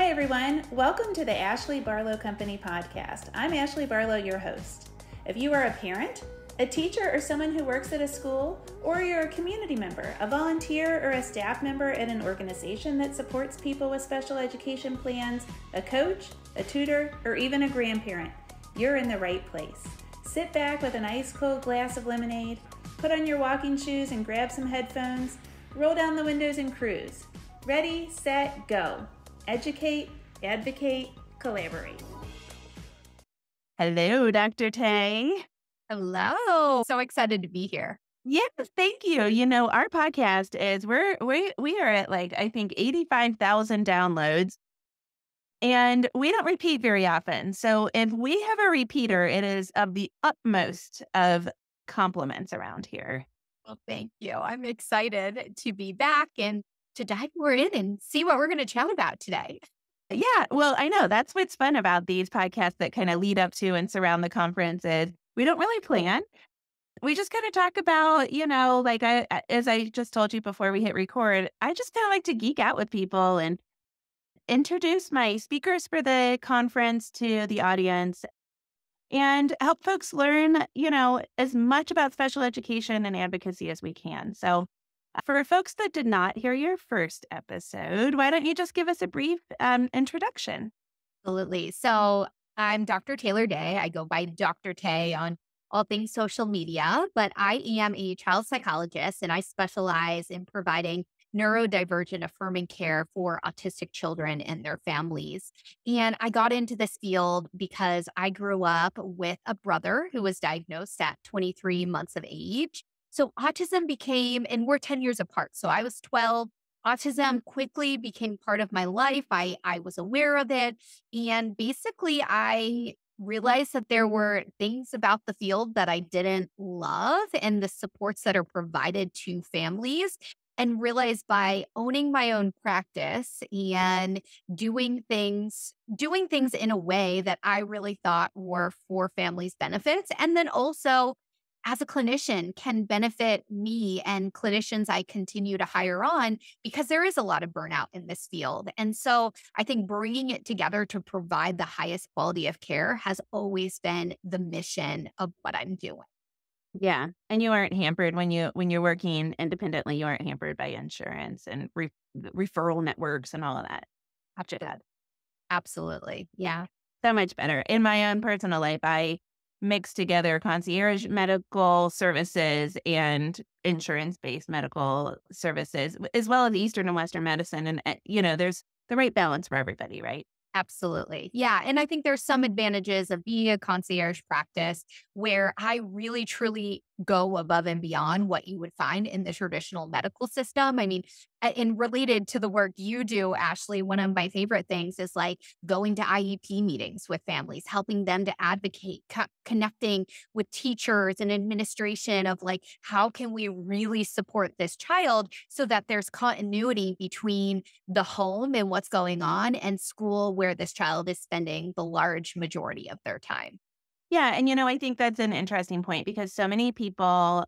Hi, everyone. Welcome to the Ashley Barlow Company podcast. I'm Ashley Barlow, your host. If you are a parent, a teacher, or someone who works at a school, or you're a community member, a volunteer, or a staff member at an organization that supports people with special education plans, a coach, a tutor, or even a grandparent, you're in the right place. Sit back with an ice cold glass of lemonade, put on your walking shoes and grab some headphones, roll down the windows and cruise. Ready, set, go. Educate, advocate, collaborate. Hello, Dr. Tay. Hello. So excited to be here. Yes, thank you. You know, our podcast is we are at I think 85,000 downloads, and we don't repeat very often. So if we have a repeater, it is of the utmost of compliments around here. Well, thank you. I'm excited to be back and to dive more in and see what we're going to chat about today. Yeah, well, I know that's what's fun about these podcasts that kind of lead up to and surround the conference is we don't really plan. We just kind of talk about, as I just told you before we hit record, I just kind of like to geek out with people and introduce my speakers for the conference to the audience and help folks learn, as much about special education and advocacy as we can. So for folks that did not hear your first episode, why don't you just give us a brief introduction? Absolutely. So I'm Dr. Taylor Day. I go by Dr. Tay on all things social media, but I am a child psychologist and I specialize in providing neurodivergent affirming care for autistic children and their families. And I got into this field because I grew up with a brother who was diagnosed at 23 months of age. So autism became, and we're 10 years apart. So I was 12. Autism quickly became part of my life. I was aware of it. And basically, I realized that there were things about the field that I didn't love and the supports that are provided to families. And realized by owning my own practice and doing things in a way that I really thought were for families' benefits. And then also, as a clinician, can benefit me and clinicians I continue to hire on because there is a lot of burnout in this field. And so I think bringing it together to provide the highest quality of care has always been the mission of what I'm doing. Yeah. And you aren't hampered when you're working independently, you aren't hampered by insurance and referral networks and all of that. Absolutely. Yeah. So much better. In my own personal life, I mix together concierge medical services and insurance-based medical services, as well as Eastern and Western medicine. And, there's the right balance for everybody, right? Absolutely. Yeah. And I think there's some advantages of being a concierge practice where I really, truly go above and beyond what you would find in the traditional medical system. I mean, and related to the work you do, Ashley, one of my favorite things is going to IEP meetings with families, helping them to advocate, connecting with teachers and administration of how can we really support this child so that there's continuity between the home and what's going on and school where this child is spending the large majority of their time. Yeah. And, I think that's an interesting point because so many people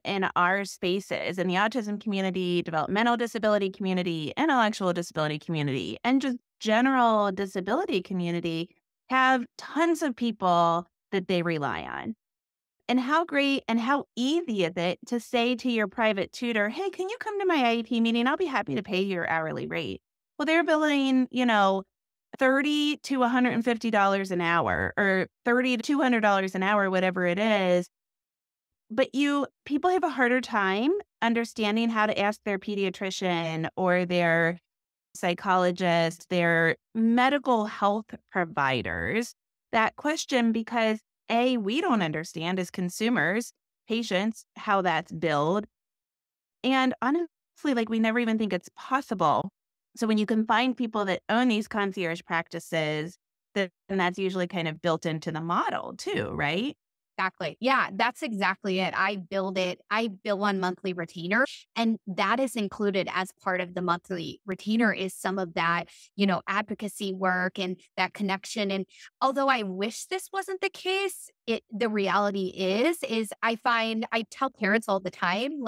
in our spaces, in the autism community, developmental disability community, intellectual disability community, and just general disability community have tons of people that they rely on. And how great and how easy is it to say to your private tutor, hey, can you come to my IEP meeting? I'll be happy to pay your hourly rate. Well, they're billing, $30 to $150 an hour or $30 to $200 an hour, whatever it is. But people have a harder time understanding how to ask their pediatrician or their psychologist, their medical health providers that question because A, we don't understand as consumers, patients, how that's billed. And honestly, we never even think it's possible. So when you can find people that own these concierge practices, then that's usually kind of built into the model too, right? Exactly. Yeah, that's exactly it. I bill on monthly retainer, and that is included as part of the monthly retainer is some of that, advocacy work and that connection. And although I wish this wasn't the case, the reality is I tell parents all the time,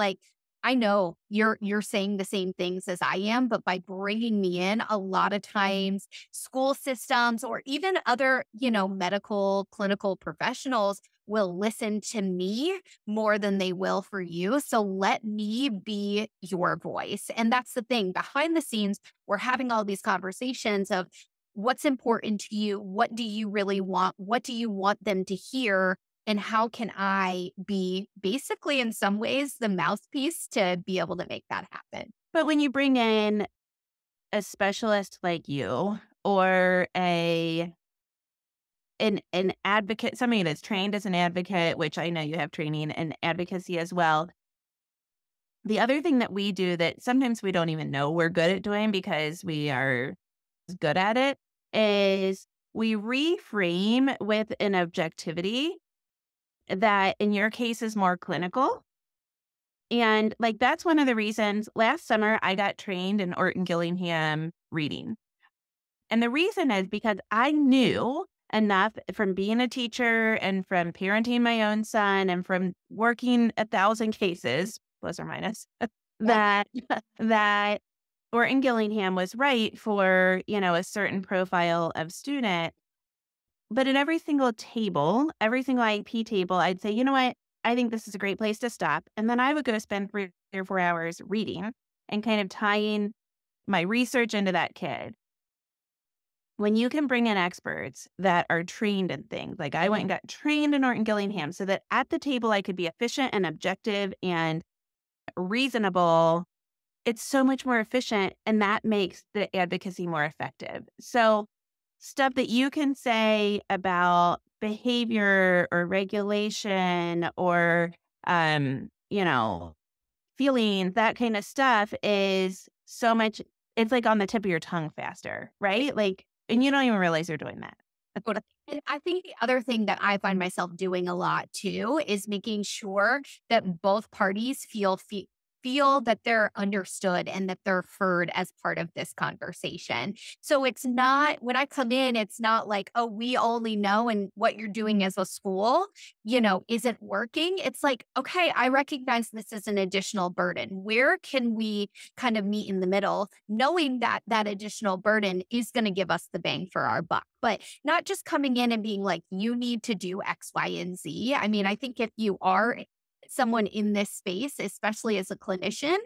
I know you're saying the same things as I am, but by bringing me in, a lot of times school systems or even other, medical clinical professionals will listen to me more than they will for you. So let me be your voice. And that's the thing. Behind the scenes, we're having all these conversations of what's important to you, what do you really want, what do you want them to hear, and how can I be basically, in some ways, the mouthpiece to be able to make that happen? But when you bring in a specialist like you or an advocate, somebody that's trained as an advocate, which I know you have training in advocacy as well. The other thing that we do that sometimes we don't even know we're good at doing because we are good at it is we reframe with an objectivity that in your case is more clinical. And like that's one of the reasons last summer I got trained in Orton Gillingham reading. And the reason is because I knew enough from being a teacher and from parenting my own son and from working 1,000 cases, plus or minus, that that Orton Gillingham was right for, a certain profile of student. But at every single table, every single IEP table, I'd say, you know what? I think this is a great place to stop. And then I would go spend 3 or 4 hours reading and kind of tying my research into that kid. When you can bring in experts that are trained in things, like I went and got trained in Orton Gillingham so that at the table I could be efficient and objective and reasonable, it's so much more efficient. And that makes the advocacy more effective. So stuff that you can say about behavior or regulation or, feelings, that kind of stuff is so much, it's like on the tip of your tongue faster, right? Like, and you don't even realize you're doing that. And I think the other thing that I find myself doing a lot too is making sure that both parties feel that they're understood and that they're heard as part of this conversation. So it's not when I come in, it's not like, oh, we only know and what you're doing as a school, isn't working. It's like, okay, I recognize this is an additional burden. Where can we kind of meet in the middle, knowing that that additional burden is going to give us the bang for our buck? But not just coming in and being like, you need to do X, Y, and Z. I mean, I think if you are someone in this space, especially as a clinician,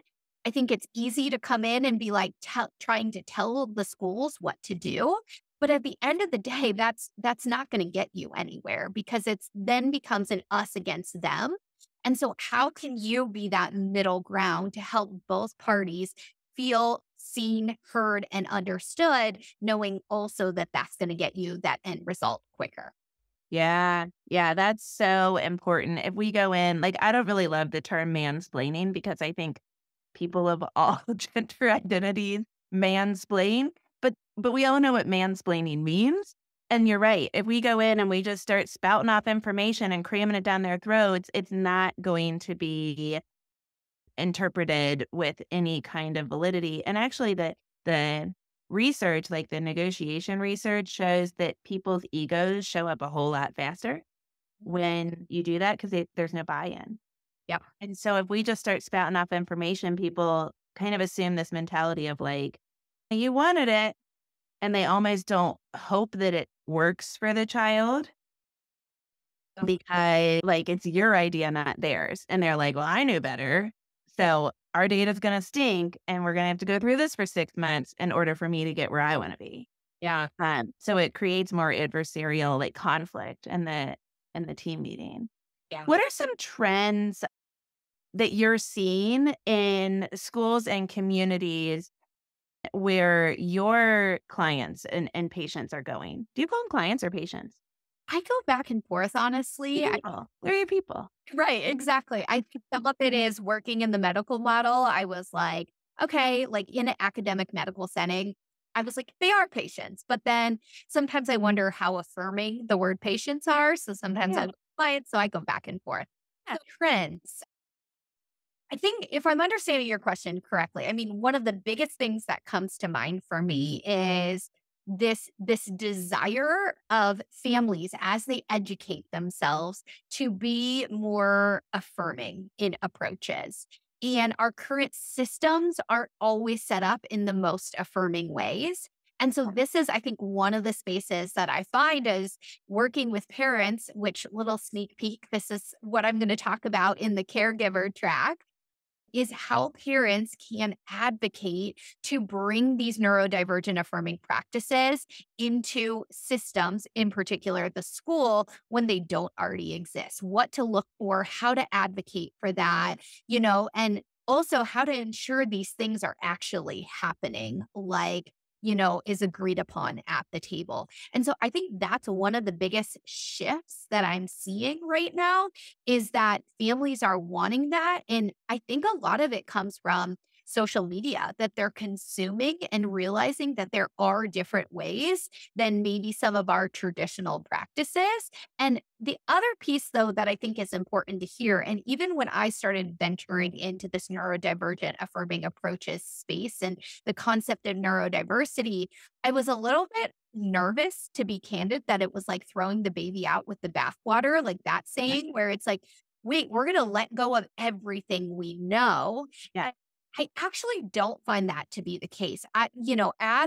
I think it's easy to come in and be like trying to tell the schools what to do. But at the end of the day, that's not going to get you anywhere because it's then becomes an us against them. And so how can you be that middle ground to help both parties feel seen, heard, and understood, knowing also that that's going to get you that end result quicker? Yeah. Yeah. That's so important. If we go in, like, I don't really love the term mansplaining because I think people of all gender identities mansplain, but we all know what mansplaining means. And you're right. If we go in and we just start spouting off information and cramming it down their throats, it's not going to be interpreted with any kind of validity. And actually the research, like the negotiation research, shows that people's egos show up a whole lot faster when you do that because there's no buy-in. Yeah. And so if we just start spouting off information, people kind of assume this mentality of like, you wanted it, and they almost don't hope that it works for the child because like it's your idea, not theirs. And they're like, well, I knew better. So our data's going to stink and we're going to have to go through this for 6 months in order for me to get where I want to be. Yeah. So it creates more adversarial like conflict in the team meeting. Yeah. What are some trends that you're seeing in schools and communities where your clients and patients are going? Do you call them clients or patients? I go back and forth, honestly. They're your people. Right, exactly. I think some of it is working in the medical model. I was like, okay, like in an academic medical setting, I was like, they are patients. But then sometimes I wonder how affirming the word patients are. So sometimes I'm clients, so I go back and forth. Yeah. Trends. I think if I'm understanding your question correctly, I mean, one of the biggest things that comes to mind for me is this desire of families as they educate themselves to be more affirming in approaches. And our current systems aren't always set up in the most affirming ways. And so this is, I think, one of the spaces that I find is working with parents, which little sneak peek, this is what I'm going to talk about in the caregiver track, is how parents can advocate to bring these neurodivergent affirming practices into systems, in particular the school, when they don't already exist, what to look for, how to advocate for that, and also how to ensure these things are actually happening, like, is agreed upon at the table. And so I think that's one of the biggest shifts that I'm seeing right now is that families are wanting that. And I think a lot of it comes from social media that they're consuming and realizing that there are different ways than maybe some of our traditional practices. And the other piece, though, that I think is important to hear, and even when I started venturing into this neurodivergent affirming approaches space and the concept of neurodiversity, I was a little bit nervous, to be candid, that it was like throwing the baby out with the bathwater, like that saying, where it's like, wait, we're going to let go of everything we know. Yeah. I actually don't find that to be the case. As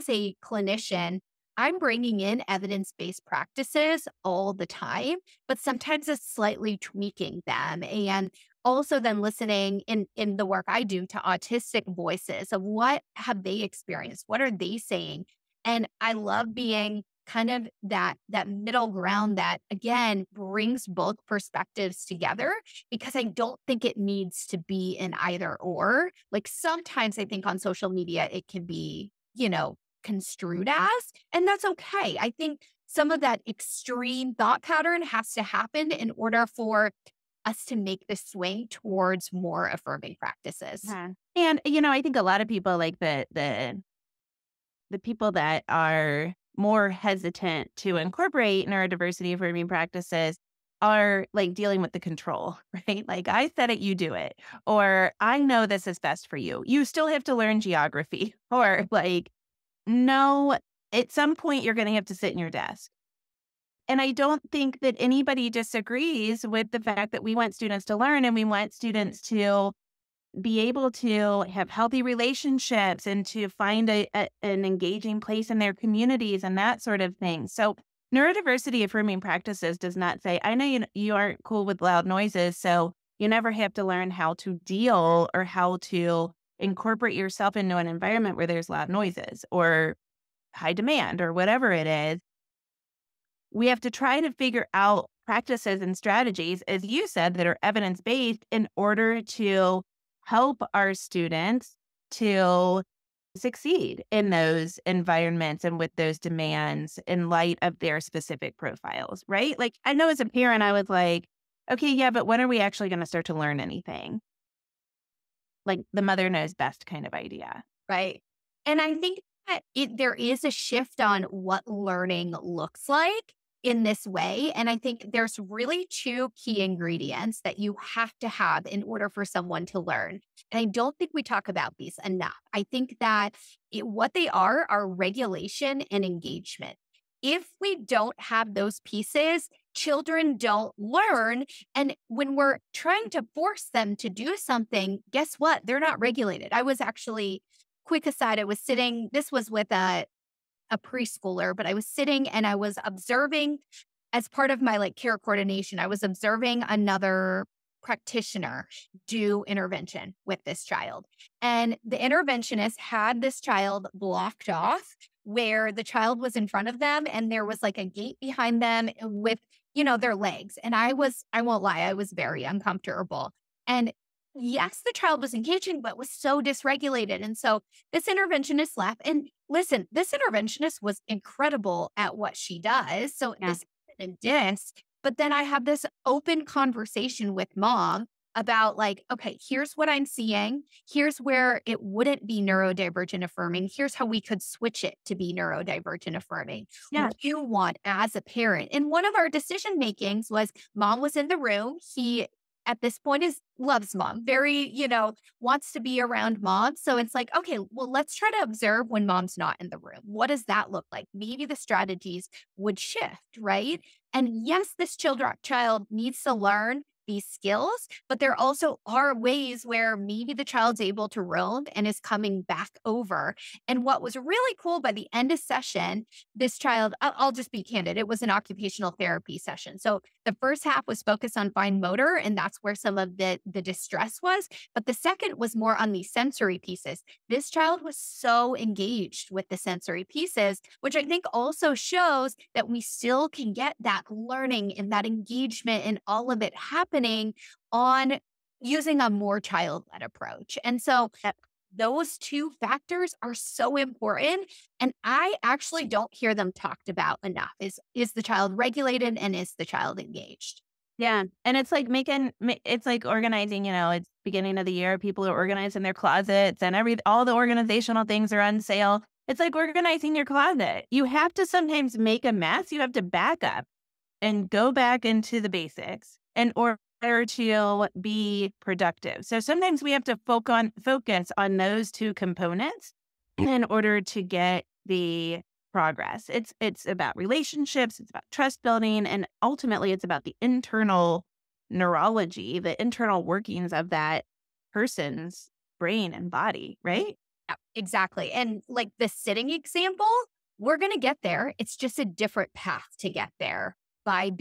a clinician, I'm bringing in evidence-based practices all the time, but sometimes it's slightly tweaking them. And also then listening in the work I do to autistic voices of what have they experienced? What are they saying? And I love being kind of that middle ground that, again, brings both perspectives together, because I don't think it needs to be an either or. Like sometimes I think on social media, it can be, construed as, and that's okay. I think some of that extreme thought pattern has to happen in order for us to make the swing towards more affirming practices. Yeah. And, I think a lot of people like the people that are more hesitant to incorporate neurodiversity affirming practices are like dealing with the control, right? Like I said it, you do it. Or I know this is best for you. You still have to learn geography. Or like, no, at some point you're going to have to sit in your desk. And I don't think that anybody disagrees with the fact that we want students to learn and we want students to be able to have healthy relationships and to find an engaging place in their communities and that sort of thing. So neurodiversity affirming practices does not say, I know you aren't cool with loud noises, so you never have to learn how to deal or how to incorporate yourself into an environment where there's loud noises or high demand or whatever it is. We have to try to figure out practices and strategies, as you said, that are evidence-based in order to help our students to succeed in those environments and with those demands in light of their specific profiles, right? Like I know as a parent, I was like, okay, yeah, but when are we actually going to start to learn anything? Like the mother knows best kind of idea. Right. And I think that there is a shift on what learning looks like in this way. And I think there's really two key ingredients that you have to have in order for someone to learn. And I don't think we talk about these enough. I think that what they are regulation and engagement. If we don't have those pieces, children don't learn. And when we're trying to force them to do something, guess what? They're not regulated. I was actually, quick aside, I was sitting, this was with a preschooler, but I was sitting and I was observing as part of my care coordination, I was observing another practitioner do intervention with this child. And the interventionist had this child blocked off where the child was in front of them and there was a gate behind them with, their legs. And I won't lie, I was very uncomfortable. And yes, the child was engaging, but was so dysregulated. And so this interventionist left. And listen, this interventionist was incredible at what she does. So this isn't dis. But then I have this open conversation with mom about okay, here's what I'm seeing. Here's where it wouldn't be neurodivergent affirming. Here's how we could switch it to be neurodivergent affirming. Yeah. What you want as a parent. And one of our decision makings was mom was in the room. He at this point loves mom, very, wants to be around mom. So it's okay, well, let's try to observe when mom's not in the room. What does that look like? Maybe the strategies would shift, right? And yes, this child needs to learn these skills, but there also are ways where maybe the child's able to roam and is coming back over. And what was really cool by the end of session, this child, I'll just be candid, it was an occupational therapy session. So the first half was focused on fine motor, and that's where some of the distress was. But the second was more on the sensory pieces. This child was so engaged with the sensory pieces, which I think also shows that we still can get that learning and that engagement and all of it happening on using a more child-led approach. And so those two factors are so important. And I actually don't hear them talked about enough. Is the child regulated and is the child engaged? Yeah. And it's like it's like organizing, it's beginning of the year. People are organizing their closets and all the organizational things are on sale. It's like organizing your closet. You have to sometimes make a mess. You have to back up and go back into the basics in order to be productive. So sometimes we have to focus on those two components in order to get the progress. It's about relationships, it's about trust building, and ultimately it's about the internal neurology, the internal workings of that person's brain and body, right? Yeah, exactly. And like the sitting example, we're going to get there. It's just a different path to get there by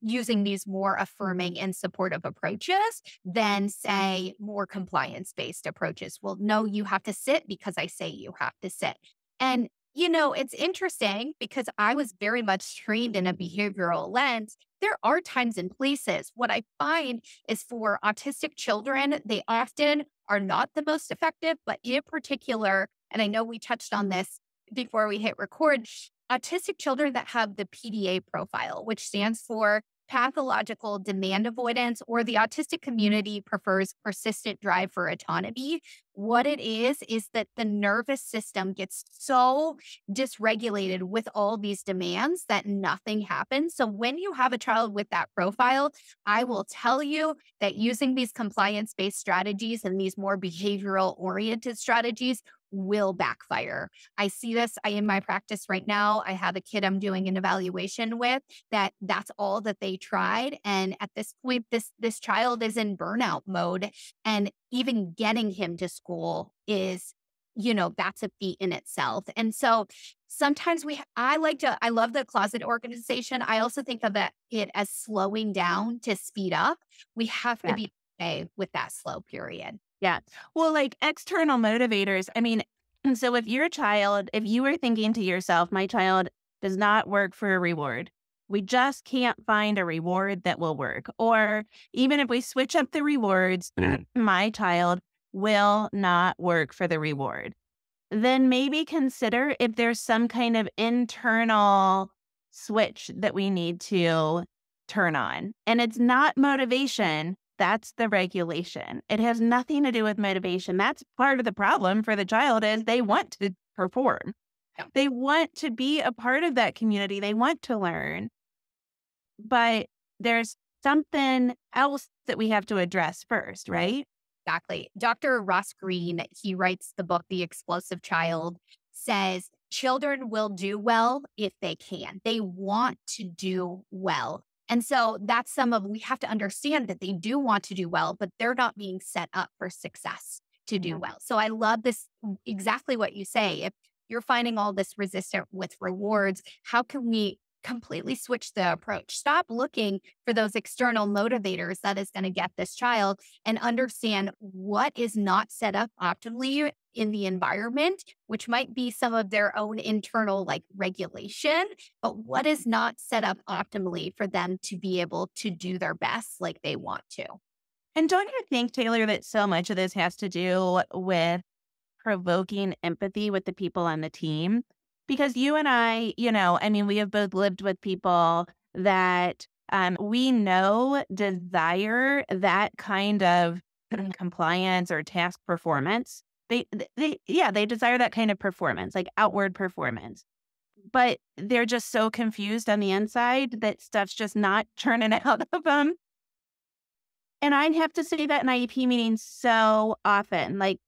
using these more affirming and supportive approaches than, say, more compliance-based approaches. Well, no, you have to sit because I say you have to sit. And, it's interesting because I was very much trained in a behavioral lens. There are times and places. What I find is for autistic children, they often are not the most effective, but in particular, and I know we touched on this before we hit record, autistic children that have the PDA profile, which stands for pathological demand avoidance, or the autistic community prefers persistent drive for autonomy. What it is that the nervous system gets so dysregulated with all these demands that nothing happens. So when you have a child with that profile, I will tell you that using these compliance-based strategies and these more behavioral-oriented strategies will backfire. I see this in my practice right now. I have a kid I'm doing an evaluation with that's all that they tried. And at this point, this child is in burnout mode. And even getting him to school is, that's a feat in itself. And so sometimes I love the closet organization. I also think of it as slowing down to speed up. We have to be okay with that slow period. Yeah. Well, like external motivators, so if you were thinking to yourself, my child does not work for a reward, we just can't find a reward that will work. Or even if we switch up the rewards, my child will not work for the reward. Then maybe consider if there's some kind of internal switch that we need to turn on. And it's not motivation. That's the regulation. It has nothing to do with motivation. That's part of the problem for the child is they want to perform. Yeah. They want to be a part of that community. They want to learn. But there's something else that we have to address first, right? Exactly. Dr. Ross Green, he writes the book, The Explosive Child, says children will do well if they can. They want to do well. And so we have to understand that they do want to do well, but they're not being set up for success to do well. So I love this, exactly what you say. If you're finding all this resistance with rewards, how can we completely switch the approach? Stop looking for those external motivators that is going to get this child and understand what is not set up optimally in the environment, which might be some of their own internal regulation, but what is not set up optimally for them to be able to do their best like they want to. And don't you think, Taylor, that so much of this has to do with provoking empathy with the people on the team? Because you and I, we have both lived with people that we know desire that kind of compliance or task performance. They desire that kind of performance, like outward performance. But they're just so confused on the inside that stuff's just not churning out of them. And I'd have to say that in IEP meetings so often. Like,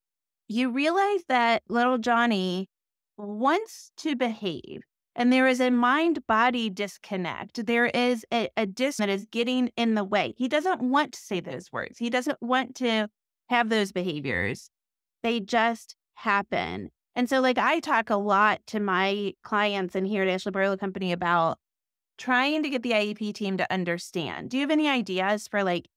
you realize that little Johnny wants to behave. And there is a mind-body disconnect. There is a dis that is getting in the way. He doesn't want to say those words. He doesn't want to have those behaviors. They just happen. And so like I talk a lot to my clients and here at Ashley Barlow Company about trying to get the IEP team to understand. Do you have any ideas for like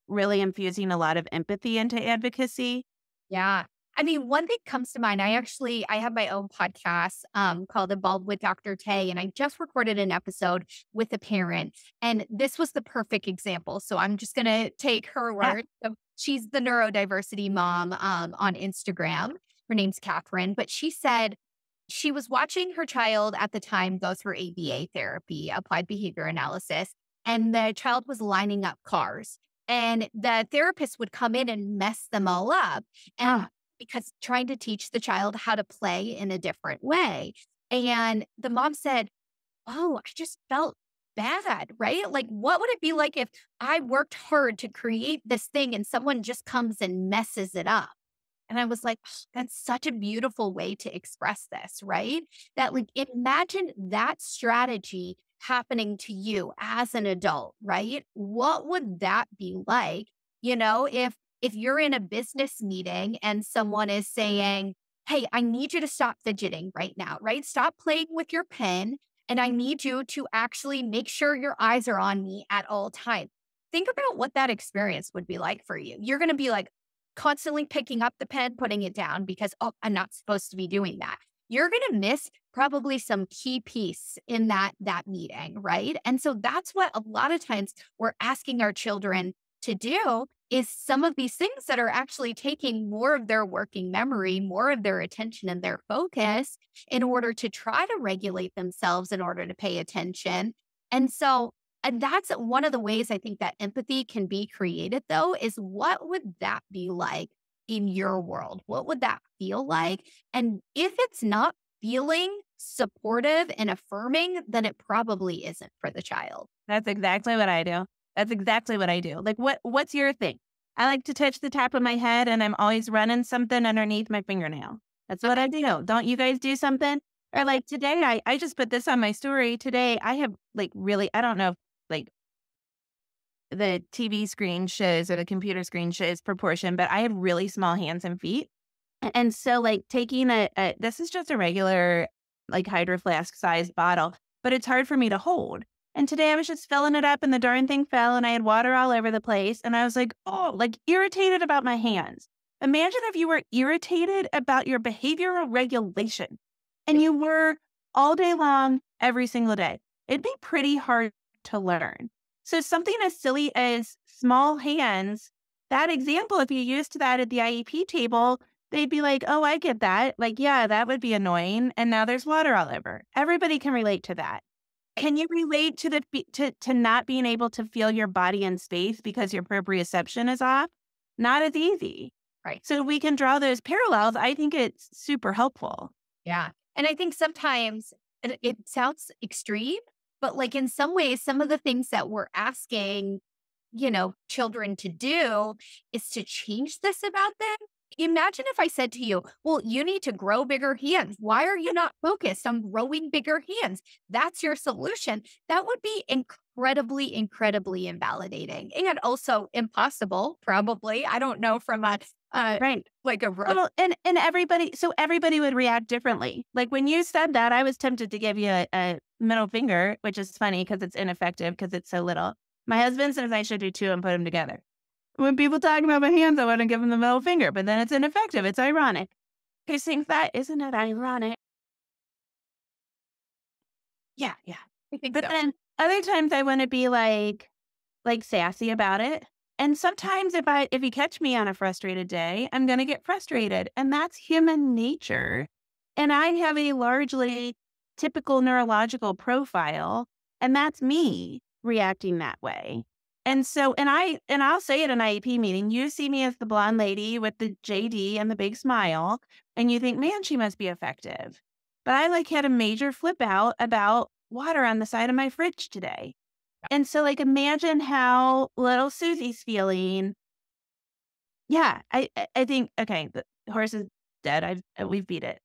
really infusing a lot of empathy into advocacy? Yeah. I mean, one thing comes to mind. I have my own podcast called Evolved with Dr. Tay, and I just recorded an episode with a parent, and this was the perfect example. So I'm just gonna take her Yeah. word. So she's the neurodiversity mom on Instagram. Her name's Catherine, but she said she was watching her child at the time go through ABA therapy, applied behavior analysis, and the child was lining up cars. And the therapist would come in and mess them all up. And because trying to teach the child how to play in a different way. And the mom said, "Oh, I just felt bad, right? Like, what would it be like if I worked hard to create this thing and someone just comes and messes it up?" And I was like, "Oh, that's such a beautiful way to express this, right? That, like, imagine that strategy happening to you as an adult, right? What would that be like? If you're in a business meeting and someone is saying, 'Hey, I need you to stop fidgeting right now, right? Stop playing with your pen. And I need you to actually make sure your eyes are on me at all times.'" Think about what that experience would be like for you. You're going to be like, constantly picking up the pen, putting it down because, oh, I'm not supposed to be doing that. You're going to miss probably some key piece in that meeting, right? And so that's what a lot of times we're asking our children to do is some of these things that are actually taking more of their working memory, more of their attention and their focus in order to try to regulate themselves in order to pay attention. And that's one of the ways I think that empathy can be created, though, is what would that be like in your world? What would that feel like? And if it's not feeling supportive and affirming, then it probably isn't for the child. That's exactly what I do. That's exactly what I do. Like, what's your thing? I like to touch the top of my head and I'm always running something underneath my fingernail. That's what I do. Don't you guys do something? Or like today, I just put this on my story. Today, I have like really, I don't know if like the TV screen shows or the computer screen shows proportion, but I have really small hands and feet. And so like taking this is just a regular like Hydro Flask sized bottle, but it's hard for me to hold. And today I was just filling it up and the darn thing fell and I had water all over the place. And I was like, oh, like irritated about my hands. Imagine if you were irritated about your behavioral regulation and you were all day long, every single day. It'd be pretty hard to learn. So something as silly as small hands, that example, if you used that at the IEP table, they'd be like, oh, I get that. Like, yeah, that would be annoying. And now there's water all over. Everybody can relate to that. Can you relate to to not being able to feel your body in space because your proprioception is off? Not as easy. Right. So we can draw those parallels. I think it's super helpful. Yeah. And I think sometimes it sounds extreme, but like in some ways, some of the things that we're asking, children to do is to change this about them. Imagine if I said to you, well, you need to grow bigger hands. Why are you not focused on growing bigger hands? That's your solution. That would be incredibly, incredibly invalidating and also impossible, probably. I don't know from a right. Like a well, and everybody would react differently. Like when you said that, I was tempted to give you a middle finger, which is funny because it's ineffective because it's so little. My husband says I should do two and put them together. When people talk about my hands, I want to give them the middle finger, but then it's ineffective. It's ironic. Who thinks that? Isn't it ironic? Yeah. I think But so. then other times I want to be like sassy about it. And sometimes if you catch me on a frustrated day, I'm going to get frustrated. And that's human nature. And I have a largely typical neurological profile, and that's me reacting that way. And so, and I'll say at an IEP meeting, you see me as the blonde lady with the JD and the big smile, and you think, man, she must be effective. But I had a major flip out about water on the side of my fridge today. And so imagine how little Susie's feeling. Yeah, I think, okay, the horse is dead. We've beat it.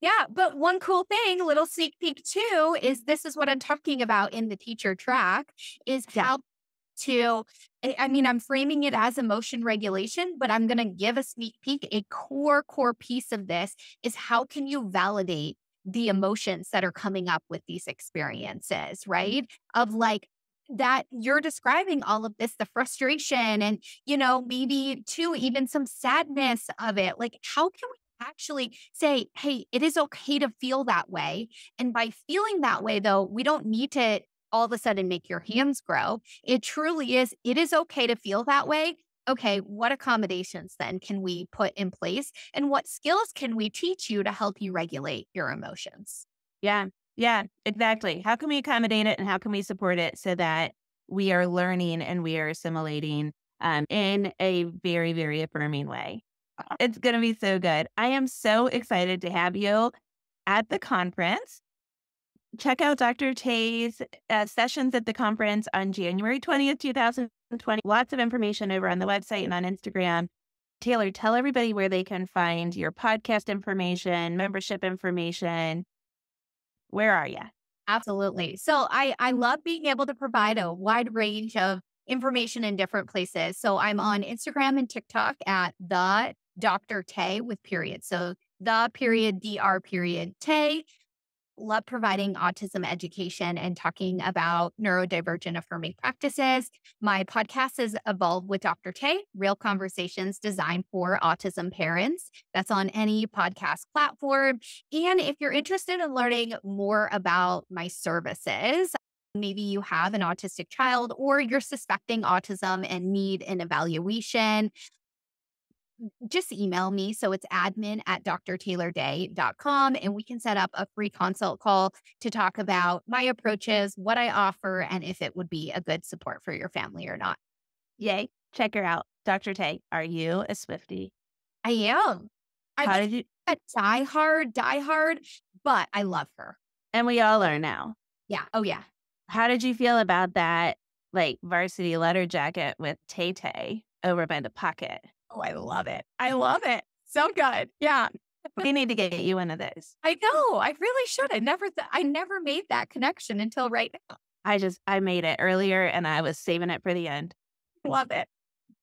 Yeah, but one cool thing, little sneak peek too, is this is what I'm talking about in the teacher track is Yeah. how to, I mean, I'm framing it as emotion regulation, but I'm going to give a sneak peek. A core piece of this is how can you validate the emotions that are coming up with these experiences, right? Of like, that you're describing all of this, the frustration and, maybe too, even some sadness of it. Like, how can we actually say, hey, it is okay to feel that way? And by feeling that way, though, we don't need to all of a sudden make your hands grow. It truly is, it is okay to feel that way. Okay, what accommodations then can we put in place? And what skills can we teach you to help you regulate your emotions? Yeah. Yeah, exactly. How can we accommodate it and how can we support it so that we are learning and we are assimilating in a very, very affirming way? It's going to be so good. I am so excited to have you at the conference. Check out Dr. Tay's sessions at the conference on January 20th, 2020. Lots of information over on the website and on Instagram. Taylor, tell everybody where they can find your podcast information, membership information. Where are you? Absolutely. So I love being able to provide a wide range of information in different places. So I'm on Instagram and TikTok at the Dr. Tay with period. So the period, Dr. period Tay. Love providing autism education and talking about neurodivergent affirming practices. My podcast is Evolve with Dr. Tay, real conversations designed for autism parents. That's on any podcast platform. And if you're interested in learning more about my services, maybe you have an autistic child or you're suspecting autism and need an evaluation, just email me. So it's admin@drtaylorday.com and we can set up a free consult call to talk about my approaches, what I offer, and if it would be a good support for your family or not. Yay. Check her out. Dr. Tay, are you a Swiftie? I am. How did you? A die hard, but I love her. And we all are now. Yeah. Oh, yeah. How did you feel about that, like varsity letter jacket with Tay Tay over by the pocket? Oh, I love it. I love it. So good. Yeah. We need to get you one of those. I know. I really should. I never made that connection until right now. I made it earlier and I was saving it for the end. Love it.